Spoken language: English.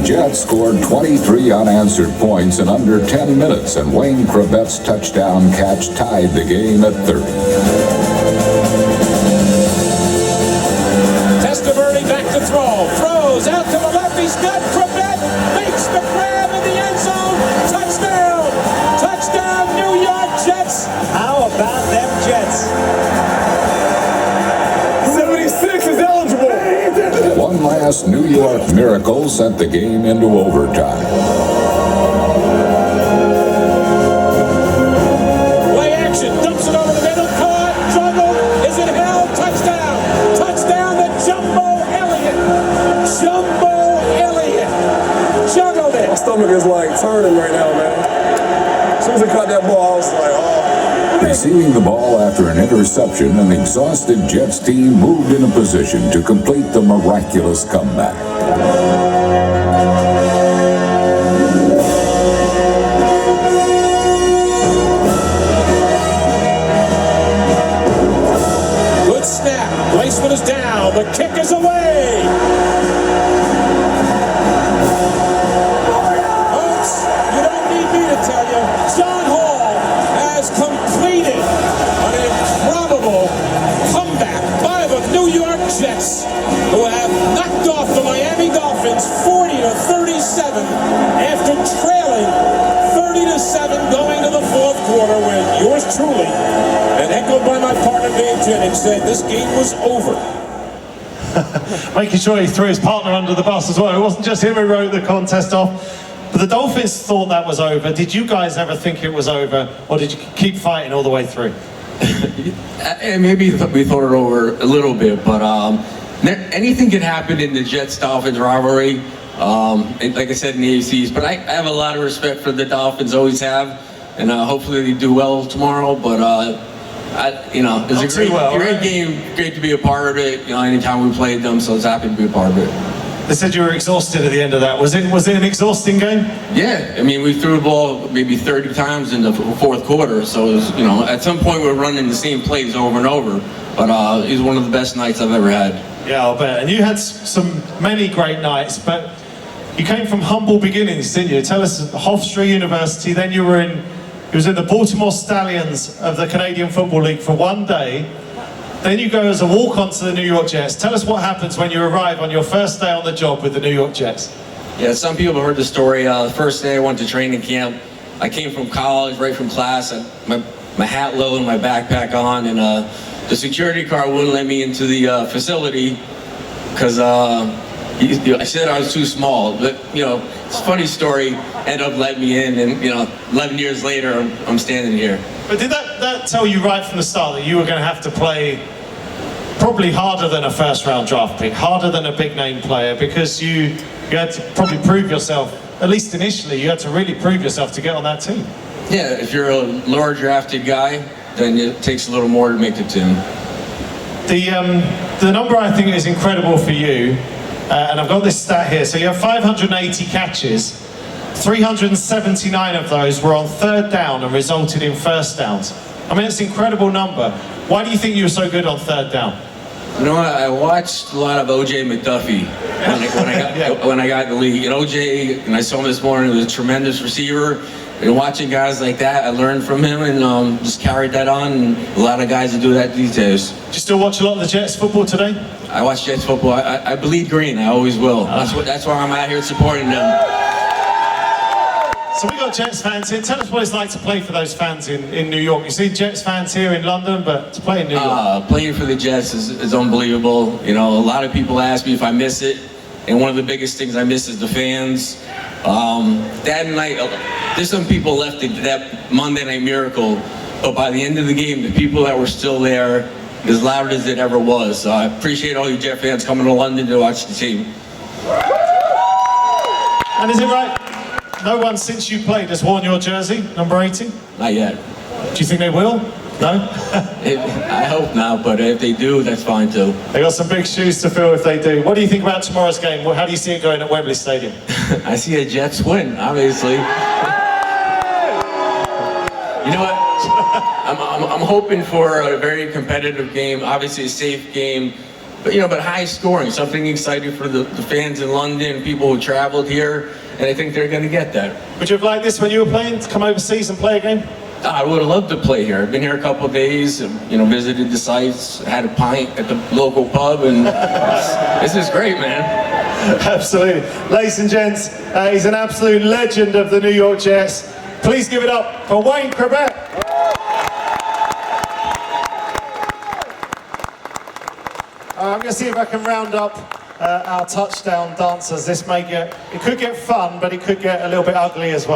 Jets scored 23 unanswered points in under 10 minutes, and Wayne Chrebet's touchdown catch tied the game at 30. Testaverde back to throw. Throws out to the left. He's got Chrebet. Makes the grab in the end zone. Touchdown! Touchdown, New York Jets! How about them Jets? 76 is eligible. One last New York miracle sent the game into overtime. Play action. Dumps it over the middle. Caught. Juggled. Is it held? Touchdown! Touchdown to Jumbo Elliott! Jumbo Elliott! Juggled it! My stomach is like turning right now, man. As soon as I caught that ball, I was like, oh. Receiving the ball after an interception, an exhausted Jets team moved in a position to complete the miraculous comeback. Good snap. Placement is down. The kick is away. Folks, you don't need me to tell you. John Hall has completed an improbable comeback by the New York Jets, who have knocked off the Miami Dolphins 40-37 after trailing 30-7 going to the fourth quarter, when yours truly, and echoed by my partner Dave Jennings, said this game was over. Making sure he threw his partner under the bus as well. It wasn't just him who wrote the contest off. But the Dolphins thought that was over. Did you guys ever think it was over, or did you keep fighting all the way through? And maybe we thought it over a little bit, but anything can happen in the Jets-Dolphins rivalry. Like I said in the ACs, but I have a lot of respect for the Dolphins, always have, and hopefully they do well tomorrow. But it's a great game, great to be a part of it. Anytime we played them, so I was happy to be a part of it. They said you were exhausted at the end of that. Was it an exhausting game? Yeah, I mean, we threw the ball maybe 30 times in the fourth quarter, so it was, at some point we were running the same plays over and over, but it was one of the best nights I've ever had. Yeah, I'll bet. And you had many great nights, but you came from humble beginnings, didn't you? Tell us, Hofstra University, then you was in the Baltimore Stallions of the Canadian Football League for one day. Then you go as a walk-on to the New York Jets. Tell us what happens when you arrive on your first day on the job with the New York Jets. Yeah, some people heard the story. The first day I went to training camp, I came from college, right from class, my hat low and my backpack on, and the security guard wouldn't let me into the facility because I said I was too small. But, it's a funny story, ended up letting me in, and, 11 years later, I'm standing here. But did that tell you right from the start that you were going to have to play probably harder than a first-round draft pick, harder than a big-name player, because you had to probably prove yourself, at least initially, you had to really prove yourself to get on that team? Yeah, if you're a lower drafted guy, then it takes a little more to make the team. The number I think is incredible for you, and I've got this stat here, so you have 580 catches, 379 of those were on third down and resulted in first downs. I mean, it's an incredible number. Why do you think you were so good on third down? I watched a lot of O.J. McDuffie when I got in the league. And O.J., and I saw him this morning, was a tremendous receiver. And watching guys like that, I learned from him and just carried that on. And a lot of guys that do that these days. Do you still watch a lot of the Jets football today? I watch Jets football. I bleed green. I always will. That's why I'm out here supporting them. So we got Jets fans here. Tell us what it's like to play for those fans in New York. You see Jets fans here in London, but to play in New York. Playing for the Jets is unbelievable. A lot of people ask me if I miss it, and one of the biggest things I miss is the fans. That night, there's some people left that Monday Night Miracle, but by the end of the game, the people that were still there, as loud as it ever was. So I appreciate all you Jet fans coming to London to watch the team. And is it right? No one since you played has worn your jersey, number 80? Not yet. Do you think they will? No? I hope not, but if they do, that's fine too. They got some big shoes to fill if they do. What do you think about tomorrow's game? How do you see it going at Wembley Stadium? I see a Jets win, obviously. You know what? I'm hoping for a very competitive game, obviously a safe game, but high scoring, something exciting for the fans in London, people who traveled here, and I think they're going to get that. Would you have liked this when you were playing, to come overseas and play a game? I would have loved to play here. I've been here a couple of days, and, visited the sites, had a pint at the local pub, and this is great, man. Absolutely. Ladies and gents, he's an absolute legend of the New York Jets. Please give it up for Wayne Chrebet. I'm going to see if I can round up our touchdown dancers. It could get fun, but it could get a little bit ugly as well.